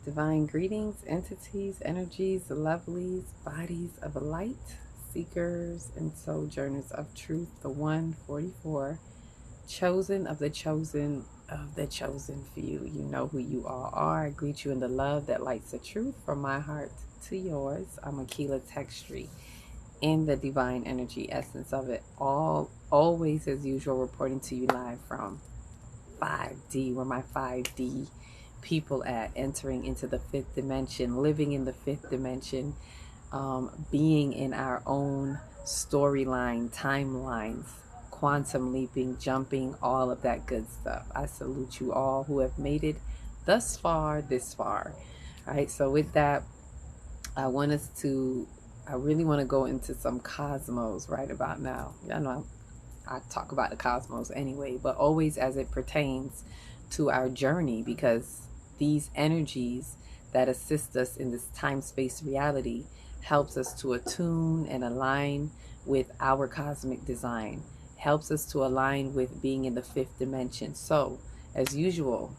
Divine greetings, entities, energies, lovelies, bodies of light, seekers and sojourners of truth, the 144, chosen of the chosen few. You know who you all are. I greet you in the love that lights the truth from my heart to yours. I'm Akila Textry in the divine energy essence of it all, always as usual, reporting to you live from 5D, where my 5D people at, entering into the fifth dimension, living in the fifth dimension, being in our own storyline, timelines, quantum leaping, jumping, all of that good stuff. I salute you all who have made it thus far, this far. All right, so with that, I really want to go into some cosmos right about now. Y'all know I talk about the cosmos anyway, but always as it pertains to our journey, because these energies that assist us in this time-space reality helps us to attune and align with our cosmic design, helps us to align with being in the fifth dimension. So, as usual,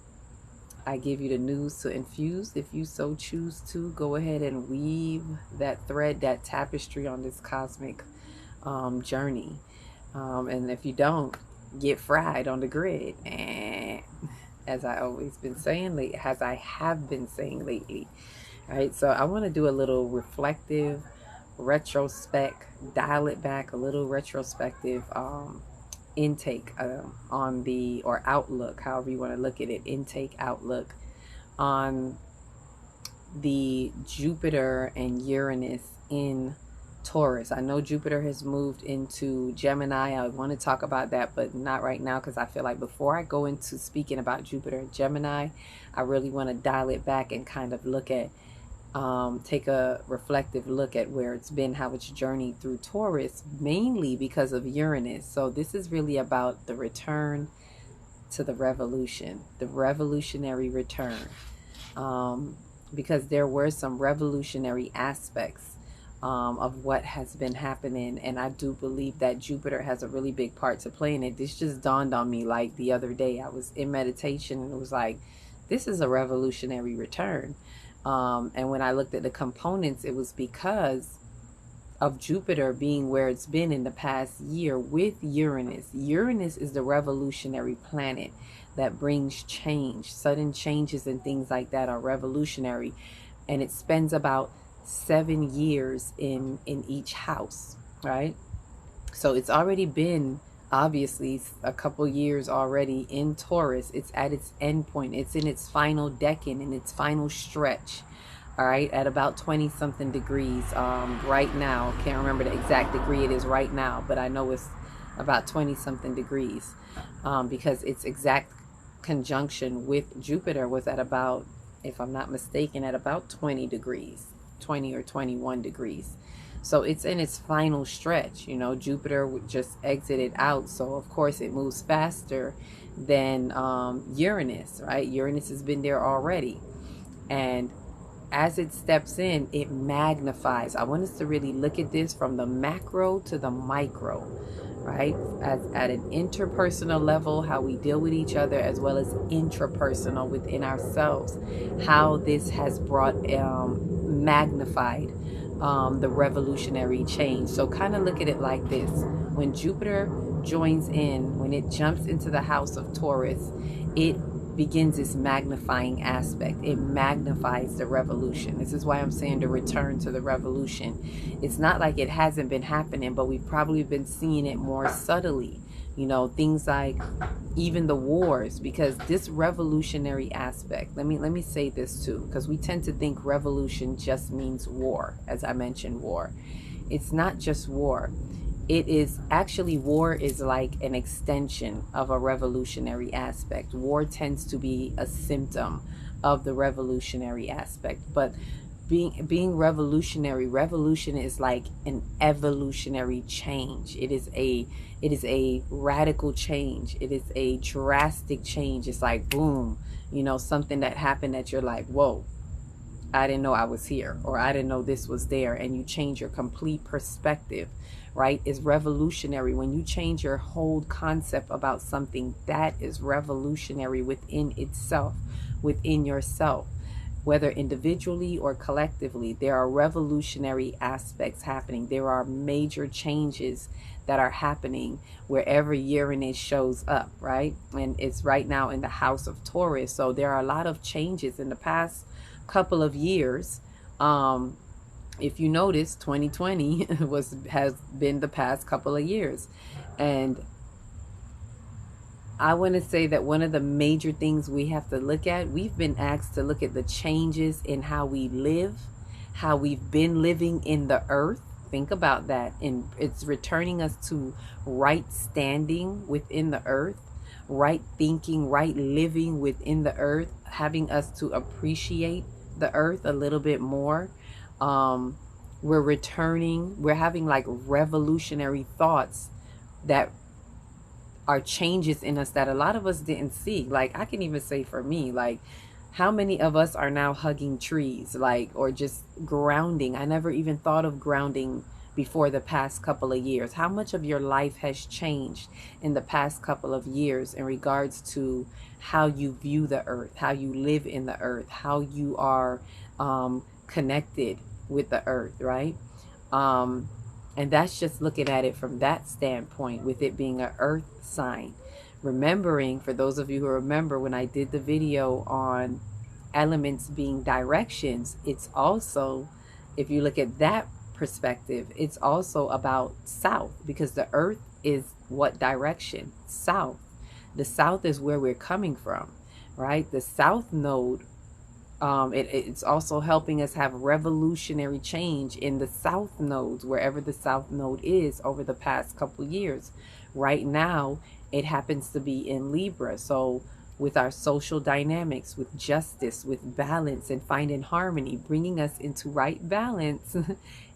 I give you the news to infuse. If you so choose to, go ahead and weave that thread, that tapestry on this cosmic journey. And if you don't, get fried on the grid. And as I always been saying lately, as I have been saying lately. All right, so I want to do a little reflective, dial it back, a little retrospective intake on the, or outlook, however you want to look at it, intake, outlook on the Jupiter and Uranus in Taurus. I know Jupiter has moved into Gemini. I want to talk about that, but not right now, because I feel like before I go into speaking about Jupiter and Gemini, I really want to dial it back and kind of look at, take a reflective look at where it's been, how it's journeyed through Taurus, mainly because of Uranus. So this is really about the return to the revolution, the revolutionary return, because there were some revolutionary aspects of what has been happening, and I do believe that Jupiter has a really big part to play in it. This just dawned on me like the other day. I was in meditation and it was like, this is a revolutionary return. And when I looked at the components, it was because of Jupiter being where it's been in the past year with Uranus. Uranus is the revolutionary planet that brings change. Sudden changes and things like that are revolutionary, and it spends about 7 years in each house, right? So it's already been obviously a couple years already in Taurus. It's at its end point. It's in its final decan, in its final stretch, all right, at about 20 something degrees right now. Can't remember the exact degree it is right now, but I know it's about 20 something degrees, because its exact conjunction with Jupiter was at about, if I'm not mistaken, at about 20 degrees, 20 or 21 degrees. So it's in its final stretch. You know, Jupiter just exited out, so of course it moves faster than Uranus, right? Uranus has been there already, and as it steps in, it magnifies. I want us to really look at this from the macro to the micro, right? As at an interpersonal level, how we deal with each other, as well as intrapersonal within ourselves, how this has brought magnified the revolutionary change. So kind of look at it like this: when Jupiter joins in, when it jumps into the house of Taurus, it begins this magnifying aspect. It magnifies the revolution. This is why I'm saying to return to the revolution. It's not like it hasn't been happening, but we've probably been seeing it more subtly. You know, things like even the wars, because this revolutionary aspect, let me say this too, because we tend to think revolution just means war. As I mentioned, war. It's not just war. It is actually, war is like an extension of a revolutionary aspect. War tends to be a symptom of the revolutionary aspect, but being revolutionary, revolution is like an evolutionary change. It is a radical change. It is a drastic change. It's like boom, you know, something that happened that you're like, whoa, I didn't know I was here, or I didn't know this was there, and you change your complete perspective, right? Is revolutionary. When you change your whole concept about something, that is revolutionary within itself, within yourself. whether individually or collectively, there are revolutionary aspects happening. There are major changes that are happening wherever Uranus shows up, right? And it's right now in the house of Taurus. So there are a lot of changes in the past couple of years. If you notice, 2020 has been the past couple of years. And I want to say that one of the major things we have to look at, we've been asked to look at the changes in how we live, how we've been living in the earth. Think about that. And it's returning us to right standing within the earth, right thinking, right living within the earth, having us to appreciate the earth a little bit more. We're returning, we're having like revolutionary thoughts that are changes in us that a lot of us didn't see. Like, I can even say for me, like, how many of us are now hugging trees, like, or just grounding? I never even thought of grounding before the past couple of years. How much of your life has changed in the past couple of years in regards to how you view the earth, how you live in the earth, how you are connected with the earth, right? And that's just looking at it from that standpoint, with it being an earth sign. Remembering, for those of you who remember when I did the video on elements being directions, it's also, if you look at that perspective, it's also about south, because the earth is what direction? South. The south is where we're coming from, right? The south node, it's also helping us have revolutionary change in the south nodes, wherever the south node is over the past couple years. Right now, it happens to be in Libra. So with our social dynamics, with justice, with balance, and finding harmony, bringing us into right balance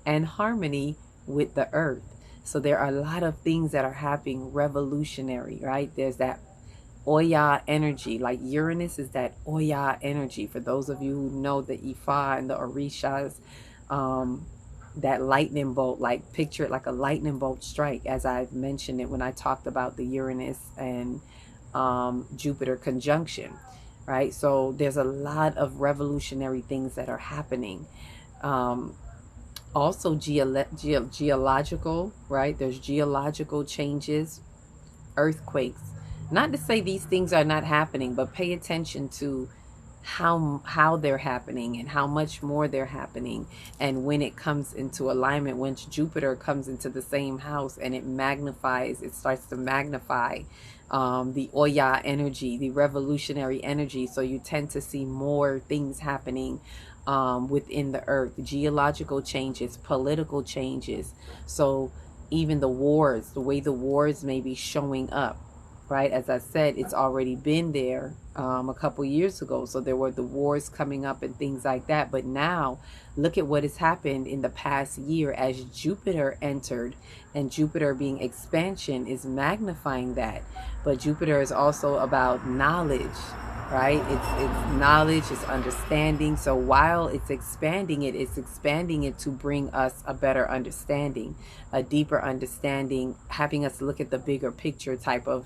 and harmony with the earth. So there are a lot of things that are happening revolutionary, right? There's that Oya energy. Like Uranus is that Oya energy. For those of you who know the Ifa and the Orishas, that lightning bolt, like picture it like a lightning bolt strike, as I've mentioned it when I talked about the Uranus and Jupiter conjunction, right? So there's a lot of revolutionary things that are happening. Also geological, right? There's geological changes, earthquakes. Not to say these things are not happening, but pay attention to how they're happening and how much more they're happening. And when it comes into alignment, once Jupiter comes into the same house and it magnifies, it starts to magnify the Oya energy, the revolutionary energy. So you tend to see more things happening within the earth, geological changes, political changes. So even the wars, the way the wars may be showing up, right? As I said, it's already been there a couple years ago. So there were the wars coming up and things like that. But now look at what has happened in the past year as Jupiter entered, and Jupiter being expansion is magnifying that. But Jupiter is also about knowledge, right? It's knowledge, it's understanding. So while it's expanding it to bring us a better understanding, a deeper understanding, having us look at the bigger picture type of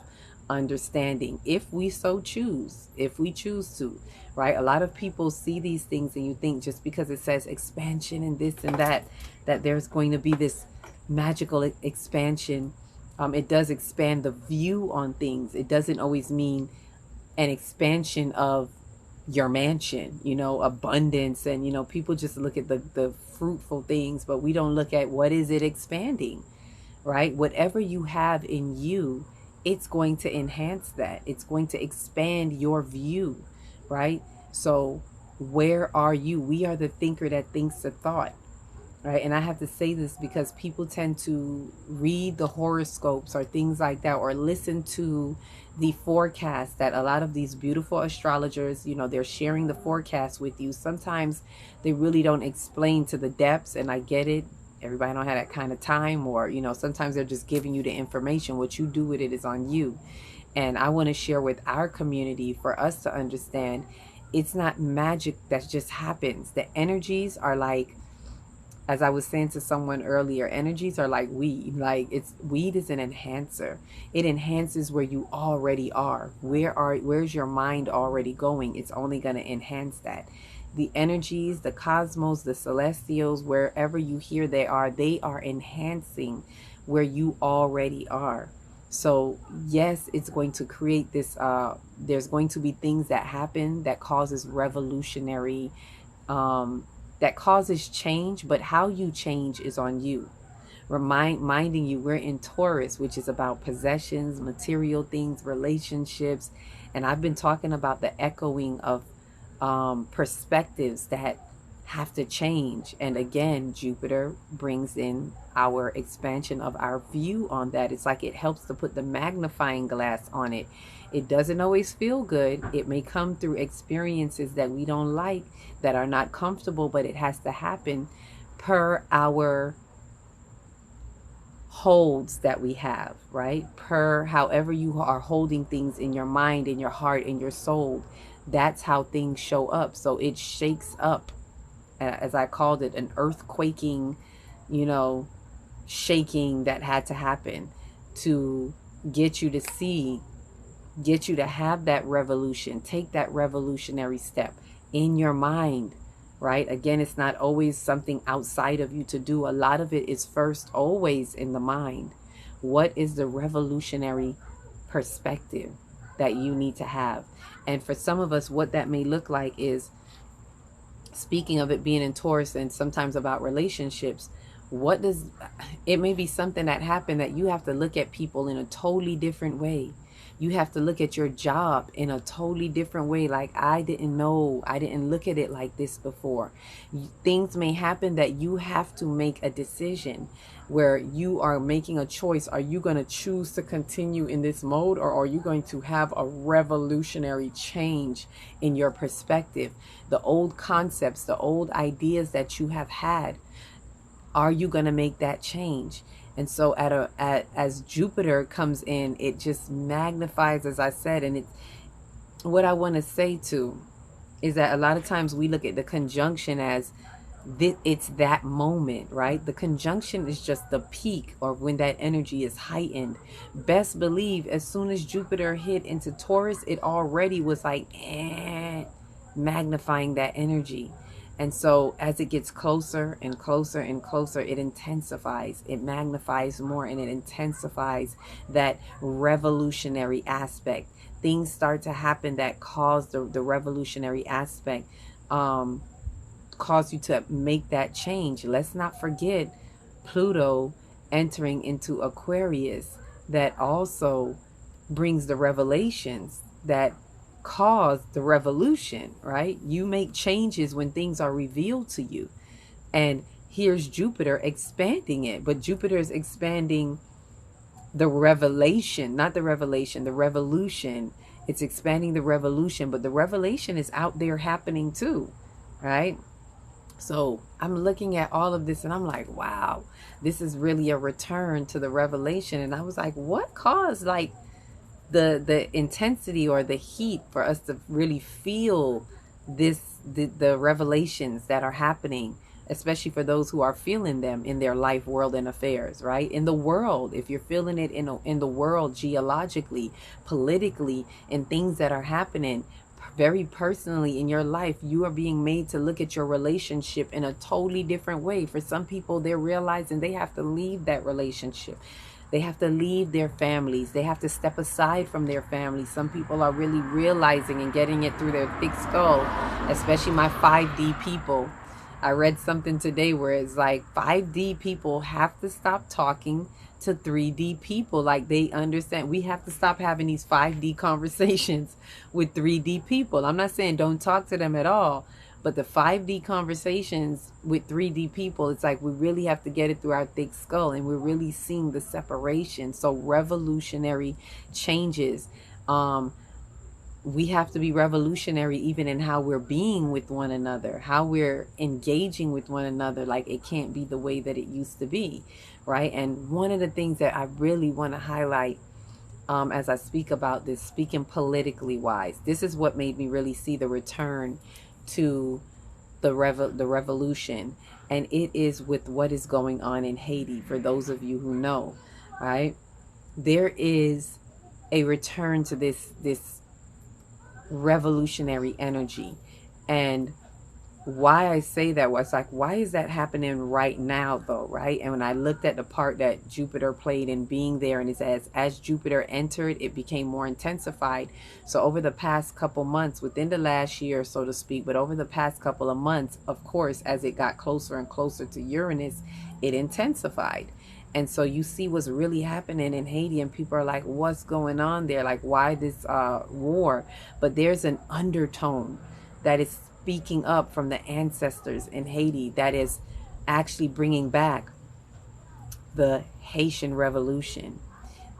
understanding, if we so choose, if we choose to, right? A lot of people see these things and you think just because it says expansion and this and that there's going to be this magical expansion. It does expand the view on things. It doesn't always mean an expansion of your mansion, you know, abundance. And, you know, people just look at the fruitful things, but we don't look at what is it expanding, right? Whatever you have in you, it's going to enhance that. It's going to expand your view, right? So where are you? We are the thinker that thinks the thought, right? And I have to say this because people tend to read the horoscopes or things like that, or listen to the forecast that a lot of these beautiful astrologers, you know, they're sharing the forecast with you. Sometimes they really don't explain to the depths, and I get it. Everybody don't have that kind of time, or, you know, sometimes they're just giving you the information. What you do with it is on you. And I want to share with our community for us to understand it's not magic that just happens. The energies are like, as I was saying to someone earlier, energies are like weed. Like, weed is an enhancer. It enhances where you already are. Where's your mind already going? It's only going to enhance that. the energies, the cosmos, the celestials, wherever you hear they are enhancing where you already are. So yes, it's going to create this, there's going to be things that happen that causes revolutionary, that causes change, but how you change is on you. Reminding you we're in Taurus, which is about possessions, material things, relationships. And I've been talking about the echoing of perspectives that have to change. And again, Jupiter brings in our expansion of our view on that. It's like it helps to put the magnifying glass on it. It doesn't always feel good. It may come through experiences that we don't like, that are not comfortable, but it has to happen per our holds that we have, right? Per however you are holding things in your mind, in your heart, in your soul, that's how things show up. So it shakes up, as I called it, an earthquaking, you know, shaking that had to happen to get you to see, get you to have that revolution, take that revolutionary step in your mind, right? Again, it's not always something outside of you to do. A lot of it is first always in the mind. What is the revolutionary perspective that you need to have? And for some of us, what that may look like is, speaking of it being in Taurus and sometimes about relationships, what does it may be something that happened that you have to look at people in a totally different way. You have to look at your job in a totally different way. Like, I didn't know, I didn't look at it like this before. Things may happen that you have to make a decision where you are making a choice. Are you going to choose to continue in this mode, or are you going to have a revolutionary change in your perspective? The old concepts, the old ideas that you have had, are you going to make that change? And so as Jupiter comes in, it just magnifies, as I said. And it's what I want to say too is that a lot of times we look at the conjunction as it's that moment, right? The conjunction is just the peak, or when that energy is heightened. Best believe as soon as Jupiter hit into Taurus, it already was like magnifying that energy. And so as it gets closer and closer and closer, it intensifies, it magnifies more, and it intensifies that revolutionary aspect. Things start to happen that cause the revolutionary aspect, cause you to make that change. Let's not forget Pluto entering into Aquarius, that also brings the revelations that cause the revolution, right? You make changes when things are revealed to you. And here's Jupiter expanding it, but Jupiter is expanding the revelation, not the revelation, the revolution. It's expanding the revolution, but the revelation is out there happening too, right? So I'm looking at all of this and I'm like, wow, this is really a return to the revelation. And I was like, what caused like the intensity or the heat for us to really feel this, the revelations that are happening, especially for those who are feeling them in their life, world, and affairs, right? In the world, if you're feeling it in the world, geologically, politically, and things that are happening very personally in your life, you are being made to look at your relationship in a totally different way. For some people, they're realizing they have to leave that relationship. They have to leave their families. They have to step aside from their families. Some people are really realizing and getting it through their thick skull, especially my 5D people. I read something today where it's like 5D people have to stop talking to 3D people. Like, they understand we have to stop having these 5D conversations with 3D people. I'm not saying don't talk to them at all, but the 5D conversations with 3D people, it's like we really have to get it through our thick skull, and we're really seeing the separation. So revolutionary changes. We have to be revolutionary even in how we're being with one another, how we're engaging with one another. Like, it can't be the way that it used to be, right? And one of the things that I really want to highlight, as I speak about this, speaking politically wise, this is what made me really see the return to the revolution. And it is with what is going on in Haiti. For those of you who know, right, there is a return to this revolutionary energy. And why I say that was like, why is that happening right now though, right? And when I looked at the part that Jupiter played in being there, and it says, as Jupiter entered, it became more intensified. So over the past couple months, within the last year, so to speak, but over the past couple of months, of course, as it got closer and closer to Uranus, it intensified. And so you see what's really happening in Haiti, and people are like, what's going on there? Like, why this war? But there's an undertone that is speaking up from the ancestors in Haiti that is actually bringing back the Haitian Revolution.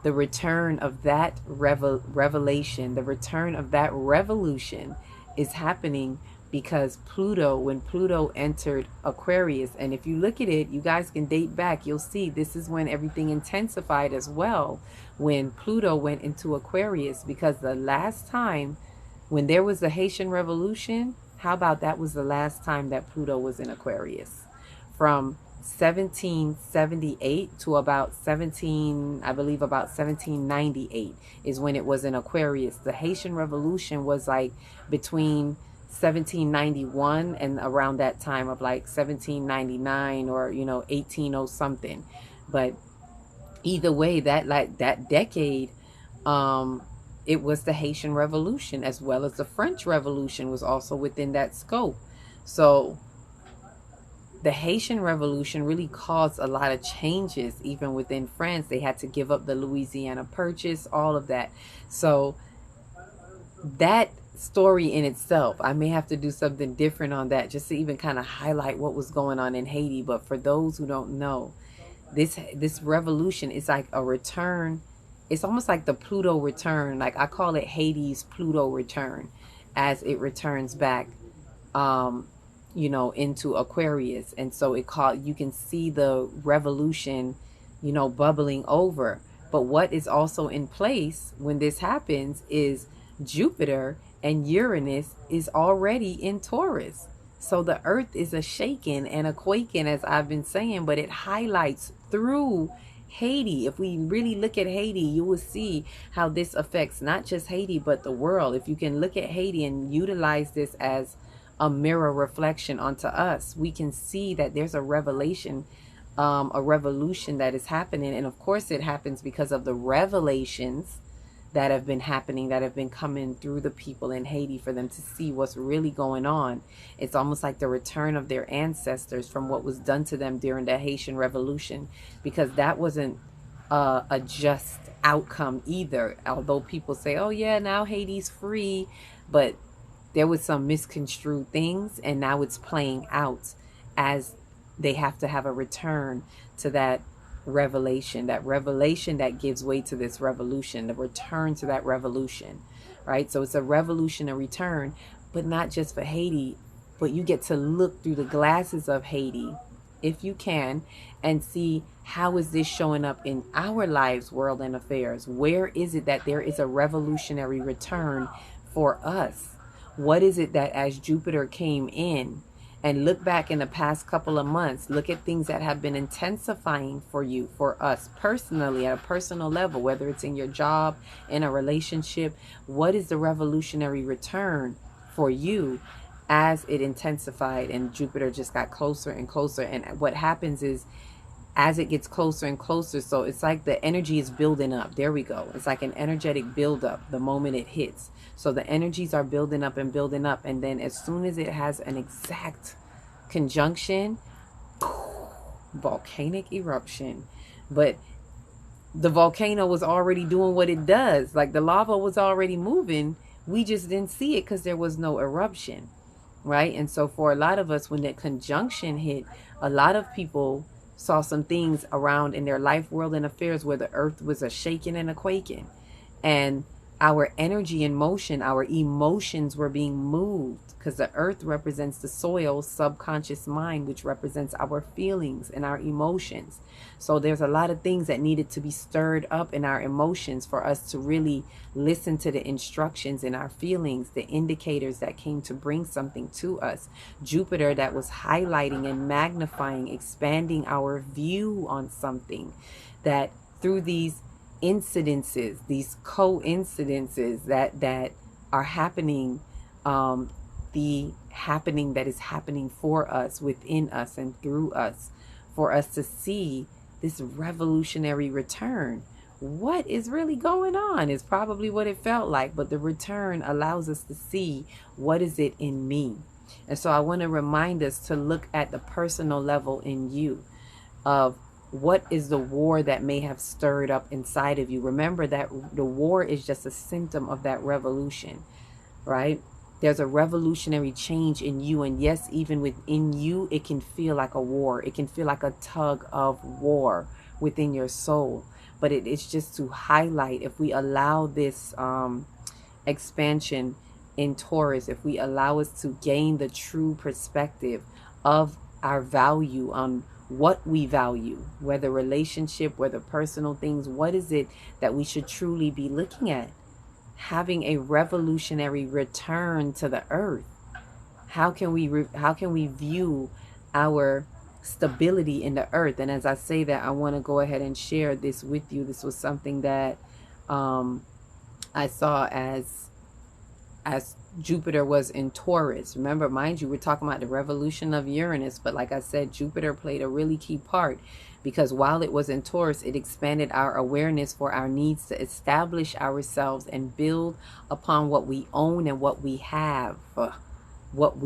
The return of that revelation, the return of that revolution is happening because Pluto, when Pluto entered Aquarius, and if you look at it, you guys can date back, you'll see this is when everything intensified as well, when Pluto went into Aquarius, because the last time when there was the Haitian Revolution, how about that was the last time that Pluto was in Aquarius? From 1778 to about 1798 is when it was in Aquarius. The Haitian Revolution was like between 1791 and around that time of like 1799 or 1800 something. But either way, that decade, it was the Haitian Revolution, as well as the French Revolution was also within that scope. So the Haitian Revolution really caused a lot of changes, even within France. They had to give up the Louisiana Purchase, all of that. So that story in itself, I may have to do something different on that just to even kind of highlight what was going on in Haiti. But for those who don't know, this revolution is like a return. It's almost like the Pluto return. Like I call it Haiti's Pluto return, as it returns back into Aquarius. And so you can see the revolution, bubbling over. But what is also in place when this happens is Jupiter and Uranus is already in Taurus. So the earth is a shaking and a quaking, as I've been saying, but it highlights through Haiti. If we really look at Haiti, you will see how this affects not just Haiti, but the world. If you can look at Haiti and utilize this as a mirror reflection onto us, we can see that there's a revelation, a revolution that is happening. And of course it happens because of the revelations that have been happening, that have been coming through the people in Haiti for them to see what's really going on. It's almost like the return of their ancestors from what was done to them during the Haitian Revolution, because that wasn't a just outcome either. Although people say, oh yeah, now Haiti's free, but there was some misconstrued things, and now it's playing out as they have to have a return to that revelation that gives way to this revolution, the return to that revolution, right? So it's a revolution, a return, but not just for Haiti, but you get to look through the glasses of Haiti, if you can, and see how is this showing up in our lives, world, and affairs. Where is it that there is a revolutionary return for us? What is it that as Jupiter came in, and look back in the past couple of months, look at things that have been intensifying for you, for us personally, at a personal level, whether it's in your job, in a relationship. What is the revolutionary return for you as it intensified and Jupiter just got closer and closer? And what happens is, as it gets closer and closer, so it's like the energy is building up. There we go. It's like an energetic buildup the moment it hits. So the energies are building up and building up. And then as soon as it has an exact conjunction, volcanic eruption. But the volcano was already doing what it does. Like the lava was already moving. We just didn't see it because there was no eruption, right? And so for a lot of us, when that conjunction hit, a lot of people saw some things around in their life, world, and affairs where the earth was a shaking and a quaking. And our energy in motion, our emotions were being moved, because the earth represents the soil, subconscious mind, which represents our feelings and our emotions. So there's a lot of things that needed to be stirred up in our emotions for us to really listen to the instructions in our feelings, the indicators that came to bring something to us. Jupiter that was highlighting and magnifying, expanding our view on something, that through these incidences, these coincidences that are happening the happening that is happening for us, within us, and through us, for us to see this revolutionary return. What is really going on is probably what it felt like, but the return allows us to see what is it in me. And so I want to remind us to look at the personal level in you of what is the war that may have stirred up inside of you. Remember that the war is just a symptom of that revolution, right? There's a revolutionary change in you. And yes, even within you, it can feel like a war. It can feel like a tug of war within your soul. But it's just to highlight, if we allow this expansion in Taurus, if we allow us to gain the true perspective of our value on what we value, whether relationship, whether personal things, what is it that we should truly be looking at? Having a revolutionary return to the earth. How can we view our stability in the earth? And as I say that, I want to go ahead and share this with you. This was something that I saw as Jupiter was in Taurus. Remember, mind you, we're talking about the revolution of Uranus, but like I said, Jupiter played a really key part, because while it was in Taurus, it expanded our awareness for our needs to establish ourselves and build upon what we own and what we have. What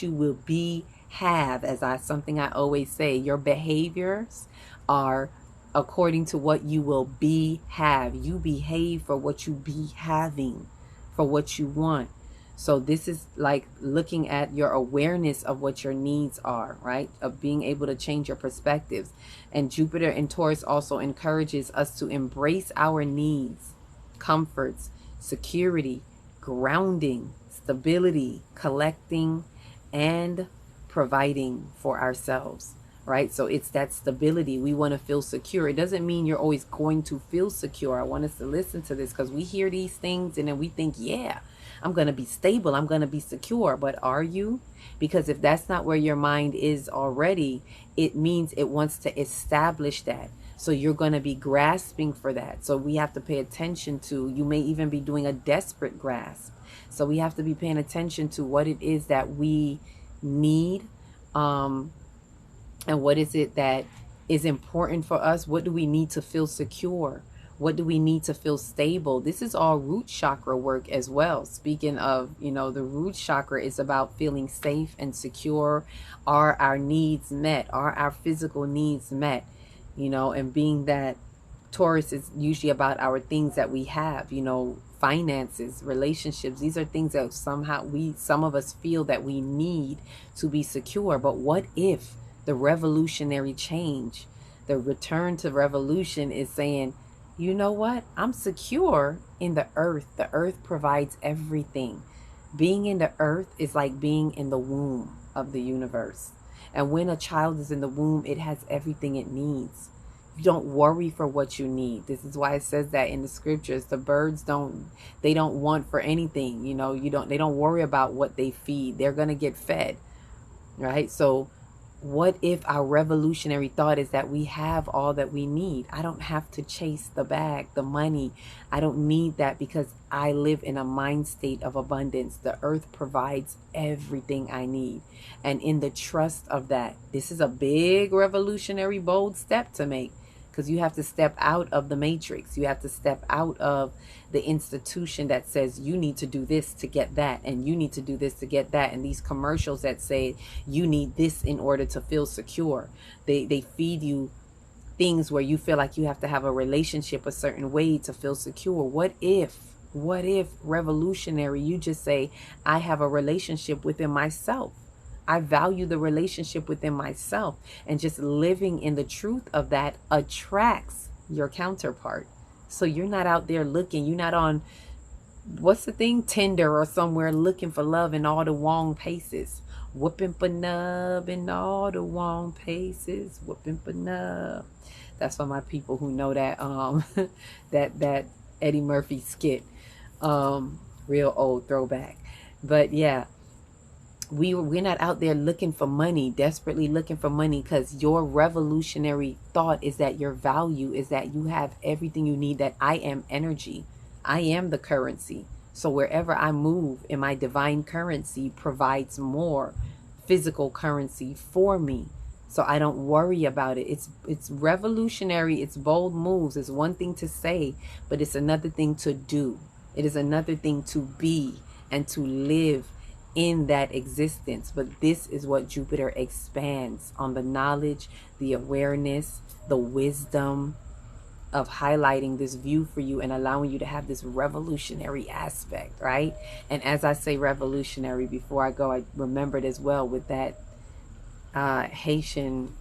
you will be, have, something I always say, your behaviors are according to what you will be, have. You behave for what you be having, for what you want. So this is like looking at your awareness of what your needs are, right? Of being able to change your perspectives. And Jupiter in Taurus also encourages us to embrace our needs, comforts, security, grounding, stability, collecting, and providing for ourselves, right? So it's that stability. We want to feel secure. It doesn't mean you're always going to feel secure. I want us to listen to this, because we hear these things and then we think, yeah, I'm going to be stable, I'm going to be secure. But are you? Because if that's not where your mind is already, it means it wants to establish that. So you're going to be grasping for that. So we have to pay attention to, you may even be doing a desperate grasp. So we have to be paying attention to what it is that we need, and what is it that is important for us. What do we need to feel secure? What do we need to feel stable? This is all root chakra work as well. Speaking of, the root chakra is about feeling safe and secure. Are our needs met? Are our physical needs met? And being that Taurus is usually about our things that we have, finances, relationships. These are things that somehow some of us feel that we need to be secure. But what if the revolutionary change, the return to revolution, is saying, you know what? I'm secure in the earth. The earth provides everything. Being in the earth is like being in the womb of the universe. And when a child is in the womb, it has everything it needs. You don't worry for what you need. This is why it says that in the scriptures. The birds don't want for anything. They don't worry about what they feed. They're going to get fed, right? So what if our revolutionary thought is that we have all that we need? I don't have to chase the bag, the money. I don't need that, because I live in a mind state of abundance. The earth provides everything I need. And in the trust of that, this is a big revolutionary, bold step to make, because you have to step out of the matrix. You have to step out of the institution that says you need to do this to get that, and you need to do this to get that, and these commercials that say you need this in order to feel secure. They feed you things where you feel like you have to have a relationship a certain way to feel secure. What if revolutionary, you just say, I have a relationship within myself. I value the relationship within myself, and just living in the truth of that attracts your counterpart. So you're not out there looking, you're not on, what's the thing, Tinder or somewhere, looking for love in all the wrong places. Whooping for nub in all the wrong places. Whooping for nub. That's for my people who know that that Eddie Murphy skit. Real old throwback. But yeah, we're not out there looking for money, desperately looking for money, because your revolutionary thought is that your value is that you have everything you need, that I am energy. I am the currency. So wherever I move in my divine currency provides more physical currency for me. So I don't worry about it. It's revolutionary. It's bold moves. It's one thing to say, but it's another thing to do. It is another thing to be and to live in that existence. But this is what Jupiter expands on: the knowledge, the awareness, the wisdom of highlighting this view for you and allowing you to have this revolutionary aspect, right? And as I say revolutionary, before I go, I remembered as well with that Haitian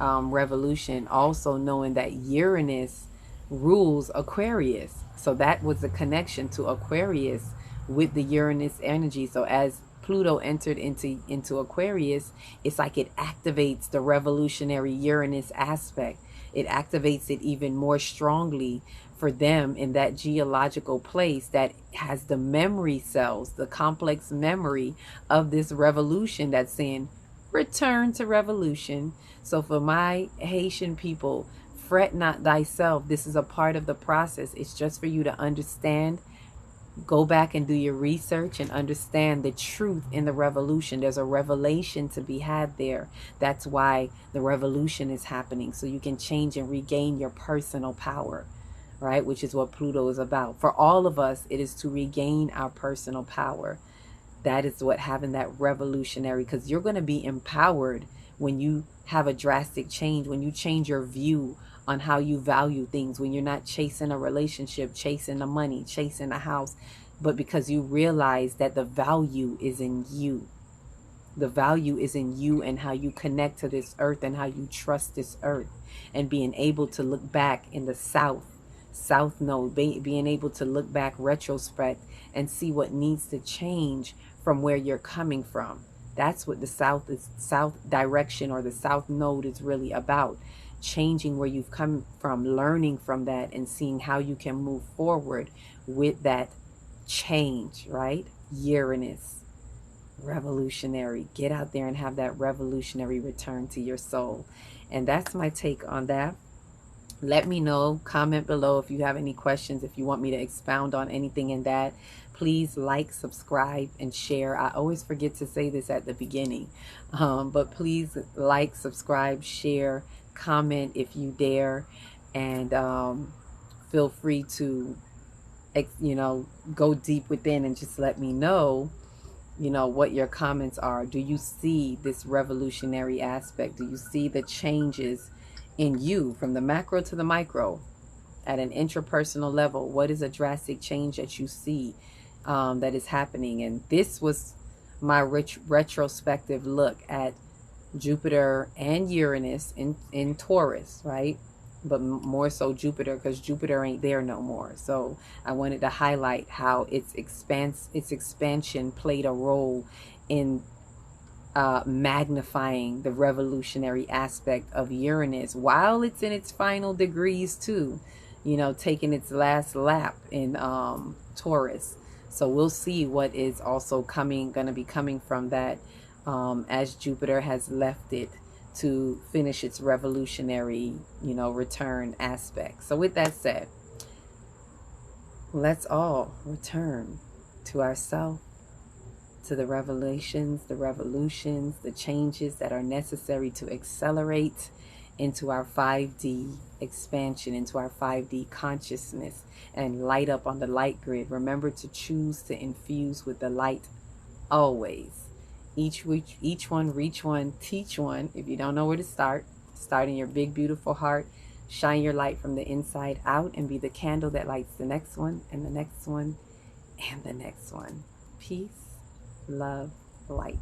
revolution, also knowing that Uranus rules Aquarius. So that was the connection to Aquarius with the Uranus energy. So as Pluto entered into Aquarius, it's like it activates the revolutionary Uranus aspect. It activates it even more strongly for them in that geological place that has the memory cells, the complex memory of this revolution that's saying, return to revolution. So for my Haitian people, fret not thyself. This is a part of the process. It's just for you to understand. Go back and do your research and understand the truth in the revolution. There's a revelation to be had there. That's why the revolution is happening. So you can change and regain your personal power, right? Which is what Pluto is about. For all of us, it is to regain our personal power. That is what having that revolutionary, because you're going to be empowered when you have a drastic change, when you change your view on how you value things, when you're not chasing a relationship, chasing the money, chasing a house, but because you realize that the value is in you. The value is in you and how you connect to this earth and how you trust this earth, and being able to look back in the south node, being able to look back, retrospect, and see what needs to change from where you're coming from. That's what the south direction, or the south node, is really about. Changing where you've come from, learning from that, and seeing how you can move forward with that change, right? Uranus, revolutionary. Get out there and have that revolutionary return to your soul. And that's my take on that. Let me know, comment below if you have any questions, if you want me to expound on anything in that. Please like, subscribe, and share. I always forget to say this at the beginning, but please like, subscribe, share, comment if you dare, and feel free to, go deep within and just let me know, what your comments are. Do you see this revolutionary aspect? Do you see the changes in you from the macro to the micro at an intrapersonal level? What is a drastic change that you see that is happening? And this was my retrospective look at Jupiter and Uranus in Taurus, right? But more so Jupiter, because Jupiter ain't there no more. So I wanted to highlight how its expansion played a role in magnifying the revolutionary aspect of Uranus while it's in its final degrees too, taking its last lap in Taurus. So we'll see what is also going to be coming from that as Jupiter has left it to finish its revolutionary, return aspect. So with that said, let's all return to ourselves, to the revelations, the revolutions, the changes that are necessary to accelerate into our 5D expansion, into our 5D consciousness, and light up on the light grid. Remember to choose to infuse with the light always. Each one, reach one, teach one. If you don't know where to start in your big, beautiful heart. Shine your light from the inside out and be the candle that lights the next one, and the next one, and the next one. Peace, love, light.